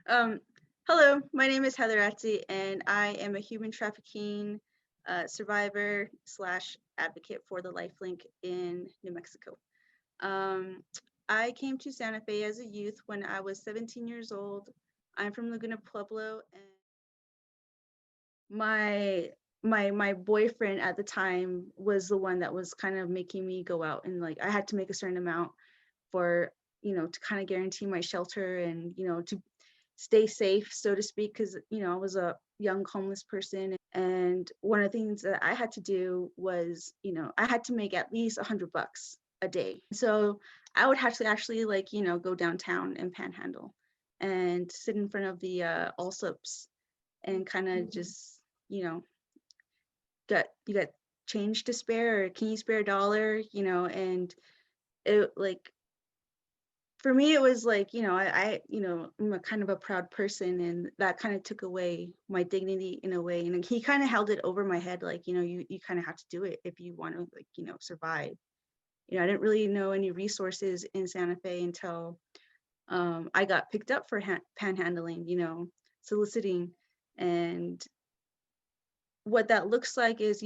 Um, Hello, my name is Heather Atsye, and I am a human trafficking survivor slash advocate for the Lifelink in New Mexico. Um, I came to Santa Fe as a youth when I was 17 years old. I'm from Laguna Pueblo, and my my boyfriend at the time was the one that was kind of making me go out, and like I had to make a certain amount for to kind of guarantee my shelter and to stay safe, so to speak, because I was a young homeless person. And one of the things that I had to do was, I had to make at least $100 a day. So I would have to actually, like, go downtown and panhandle and sit in front of the Allsops and kind of just, you know, got change to spare, or can you spare a dollar, and it like for me it was like, I'm a kind of a proud person, and that kind of took away my dignity in a way. And he kind of held it over my head, like, you kind of have to do it if you want to, like, survive. I didn't really know any resources in Santa Fe until I got picked up for panhandling, soliciting. And what that looks like is,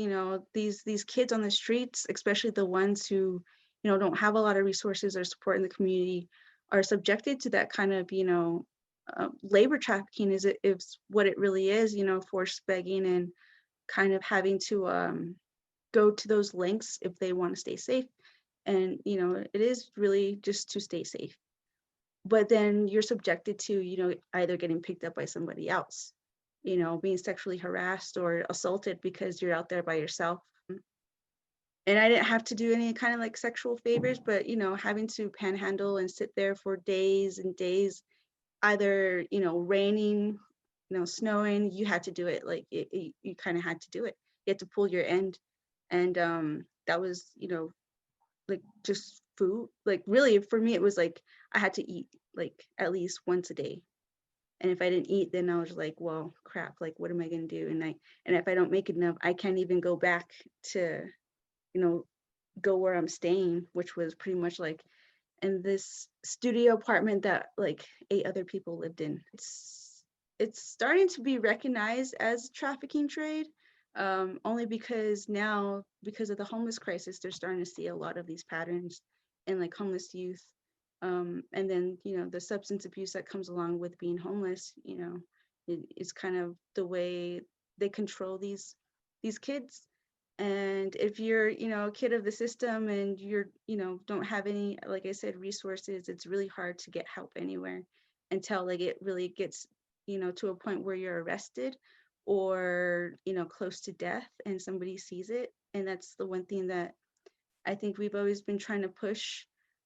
these kids on the streets, especially the ones who don't have a lot of resources or support in the community, are subjected to that kind of labor trafficking. Is what it really is, forced begging, and kind of having to go to those lengths if they want to stay safe. And it is really just to stay safe, but then you're subjected to either getting picked up by somebody else, being sexually harassed or assaulted because you're out there by yourself. And I didn't have to do any kind of like sexual favors, but having to panhandle and sit there for days and days, either raining, snowing, you had to do it. Like you kind of had to do it. You had to pull your end. And that was like just food. Like really for me it was like I had to eat like at least once a day. And if I didn't eat, then I was like, well, crap, like what am I going to do? And if I don't make enough, I can't even go back to you know go where I'm staying, which was pretty much like in this studio apartment that like 8 other people lived in. It's starting to be recognized as trafficking trade, only because now, because of the homeless crisis, they're starting to see a lot of these patterns in like homeless youth. And then the substance abuse that comes along with being homeless. It's kind of the way they control these kids. And if you're a kid of the system and you're don't have any, like I said, resources, it's really hard to get help anywhere until like it really gets to a point where you're arrested or close to death and somebody sees it. And that's the one thing that I think we've always been trying to push,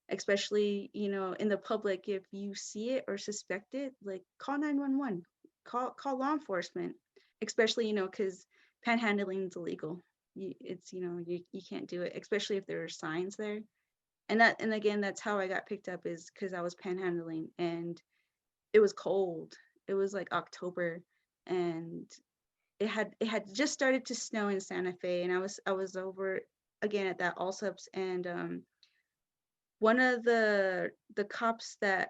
especially in the public. If you see it or suspect it, like call 911, call law enforcement, especially because panhandling is illegal. It's you can't do it, especially if there are signs there. And again, that's how I got picked up, is because I was panhandling and it was cold. It was like October, and it had just started to snow in Santa Fe, and I was over again at that Allsups. And one of the cops that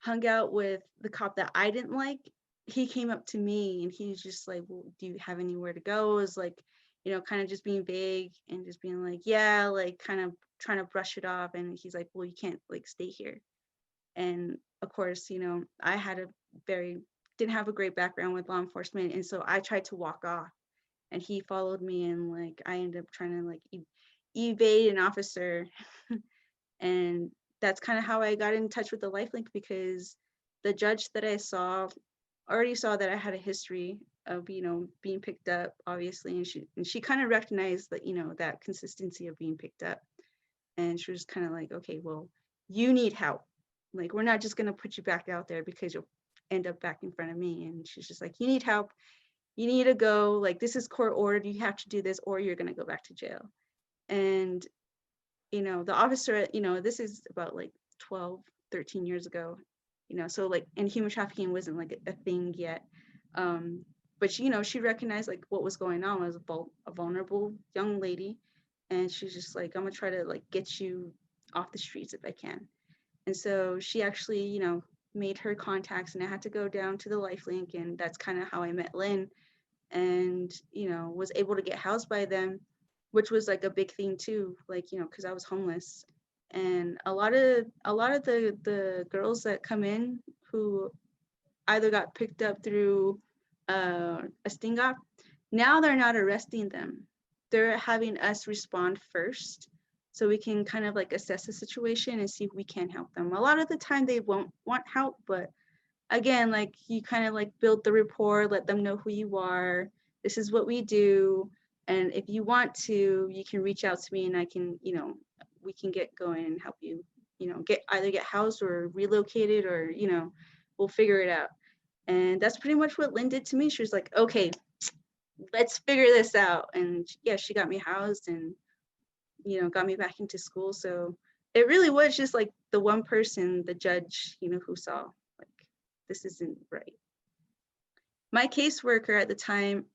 hung out with the cop that I didn't like, he came up to me and he's just like, well, do you have anywhere to go? Is like, kind of just being vague and just being like, yeah, like kind of trying to brush it off. And he's like, well, you can't like stay here. And of course, I had a very didn't have a great background with law enforcement, and so I tried to walk off, and he followed me, and like I ended up trying to like evade an officer. And that's kind of how I got in touch with the Lifelink, because the judge that I saw already saw that I had a history of being picked up, obviously. And she kind of recognized that that consistency of being picked up. And she was kind of like, okay, well, you need help. Like, we're not just going to put you back out there because you'll end up back in front of me. And she's just like, you need help, you need to go, like, this is court ordered, you have to do this or you're going to go back to jail. And the officer, this is about like 12, 13 years ago, so like, and human trafficking wasn't like a thing yet. But she recognized like what was going on. I was a vulnerable young lady, and she's just like, I'm gonna try to like get you off the streets if I can. And so she actually, made her contacts, and I had to go down to the Lifelink, and that's kind of how I met Lynn, and was able to get housed by them, which was like a big thing too, like because I was homeless. And a lot of the girls that come in who either got picked up through a sting op, now they're not arresting them. They're having us respond first so we can kind of like assess the situation and see if we can help them. A lot of the time they won't want help, but again, like you kind of like build the rapport, let them know who you are. This is what we do. And if you want to, you can reach out to me and I can, we can get going and help you, get housed or relocated, or, we'll figure it out. And that's pretty much what Lynn did to me. She was like, okay, let's figure this out. And yeah, she got me housed and, got me back into school. So it really was just like the one person, the judge, who saw like, this isn't right. My caseworker at the time,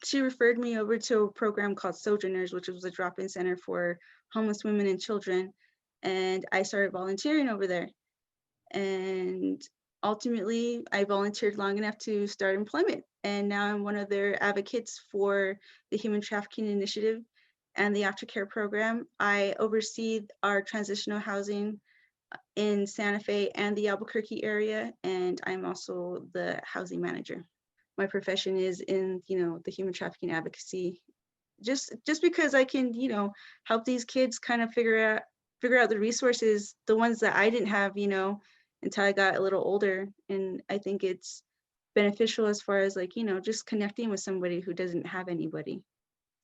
she referred me over to a program called Sojourners, which was a drop-in center for homeless women and children. And I started volunteering over there. And ultimately, I volunteered long enough to start employment. And now I'm one of their advocates for the Human Trafficking Initiative and the aftercare program. I oversee our transitional housing in Santa Fe and the Albuquerque area, and I'm also the housing manager. My profession is in, the human trafficking advocacy, just because I can, help these kids kind of figure out the resources, the ones that I didn't have, until I got a little older. And I think it's beneficial as far as like, just connecting with somebody who doesn't have anybody.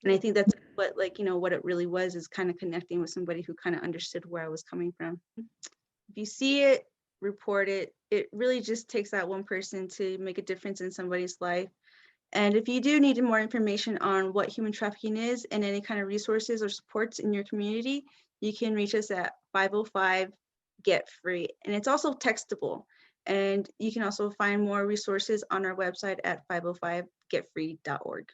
And I think that's what, like, what it really was, is kind of connecting with somebody who kind of understood where I was coming from. If you see it, report it. It really just takes that one person to make a difference in somebody's life. And if you do need more information on what human trafficking is and any kind of resources or supports in your community, you can reach us at 505 Get Free. And it's also textable. And you can also find more resources on our website at 505getfree.org.